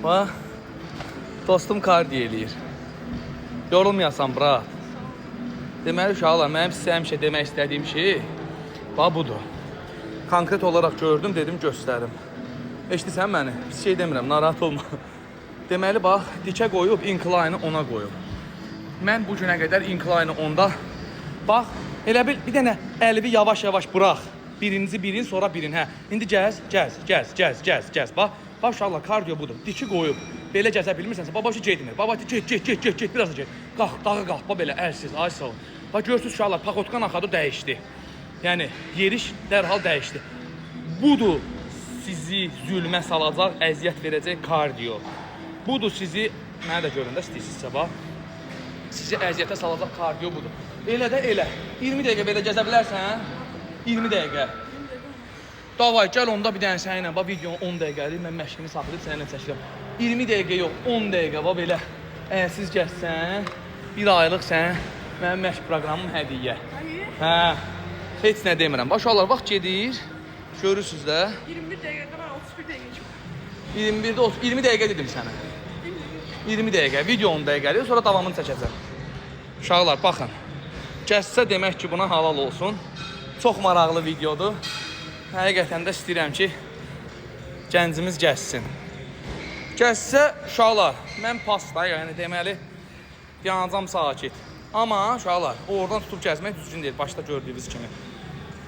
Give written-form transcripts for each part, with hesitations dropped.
Va. Dostum kardiyo eləyir. Yorulmayasan, brat. Deməli, uşaqlar, mənim sizə həmişə demək istədiyim şey, budur. Konkret olaraq gördüm, dedim, göstərim. Eşidirsən məni? Pis şey demirəm, narahat olma. Deməli, bax, dikə qoyub, incline-ı ona qoyub. Mən bu günə qədər incline-ı onda, bax, elə bir dənə əlvi yavaş-yavaş burax. Birinci birin, sonra birin, hə. İndi gəz. Bax, uşaqlar, kardiyo budur. Diki qoyub, belə gəzə bilmirsənsə, babaşı getmir. Babaşı get, biraz da get. Qalx, dağı qalx, belə əlsiz, ay sağ ol. Bax, görürsünüz, uşaqlar, pakotkan axadı dəyişdi. Yəni, yeriş dərhal dəyişdi. Budur sizi zülmə salacaq, əziyyət verəcək kardiyo. Budur sizi, mənə də göründə istəyirsinizsə, bax. Sizi əziyyətə salacaq kardiyo budur. Elə də elə. 20 dəqiqə belə gəzə bilərsən, 20 dəqiqə. Davay, gəl onda bir dənə sənə, bax, videonu 10 dəqiqəlik, mən məşqini saxlayıb sənə çəkirəm. 20 dəqiqə yox, 10 dəqiqə, bax, belə. Əlsiz gəzsən, bir aylıq sən, mənim məşq proqramım hədiyyə. Hə, heç nə demirəm. Bax, uşaqlar, vaxt gedir, görürsünüz də. 21 dəqiqədə mən 31 dəqiqə çıxım. 20 dəqiqə dedim sənə. 20 dəqiqə, video 10 dəqiqəlik, sonra davamını çəkəcəm. Uşaqlar, baxın. Gəzsə demək ki, buna halal olsun. Çox maraqlı videodur. Həqiqətən də istəyirəm ki, gəncimiz gəzsin. Gəzsə, uşaqlar, mən pasta, yəni deməli, yanacam sakit. Amma, uşaqlar, oradan tutub gəzmək düzgün deyil, başda gördüyünüz kimi.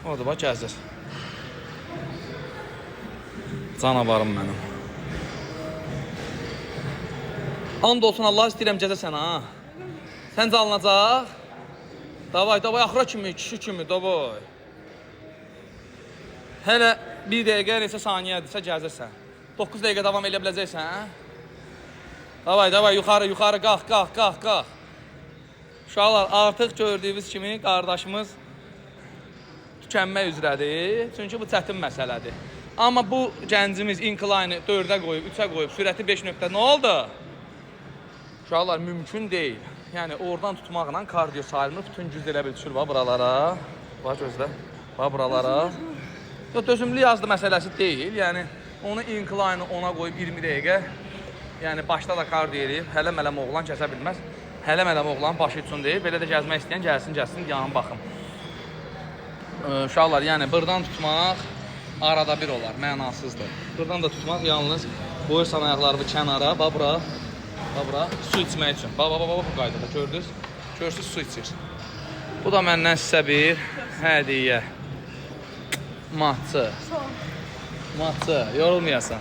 Orada bax, gəzir. Canavarım mənim. And olsun, Allah istəyirəm gəzəsən, ha. Səncə alınacaq? Davay, axıra kimi, kişi kimi, davay. Hələ 1 dəqiqə, neçə saniyədirsə gəzirsən. 9 dəqiqə davam edə biləcəksən, hə? Davay, yuxarı, qalx. Uşaqlar, artıq gördüyünüz kimi qardaşımız tükənmək üzrədir. Çünki bu çətin məsələdir. Amma bu gəncimiz incline-ı 4-ə qoyub, 3-ə qoyub, sürəti 5 nöqtə nə oldu? Uşaqlar, mümkün deyil. Yəni, oradan tutmaqla kardiyo sayılmır, bütün güc elə bil düşür, buralara. Bax, gözlə, buralara. Yox, dözümlü yazdı məsələsi deyil. Yəni, onu incline-ı ona qoyub 20 dəqiqə. Yəni, başda da kardiyo eləyib. Hələm oğlan kəsə bilməz. Hələm oğlan başı üçün deyil. Belə də gəzmək istəyən gəlsin, yanın baxın. Uşaqlar, yəni, buradan tutmaq arada bir olar, mənasızdır. Buradan da tutmaq yalnız qoyursan ayaqlarını kənara, bura, su içmək üçün. Bu qaydada gördünüz. Görürsünüz, su içir. Bu da məndən sizə bir hədiyyə. Matçı, yorulmayasan.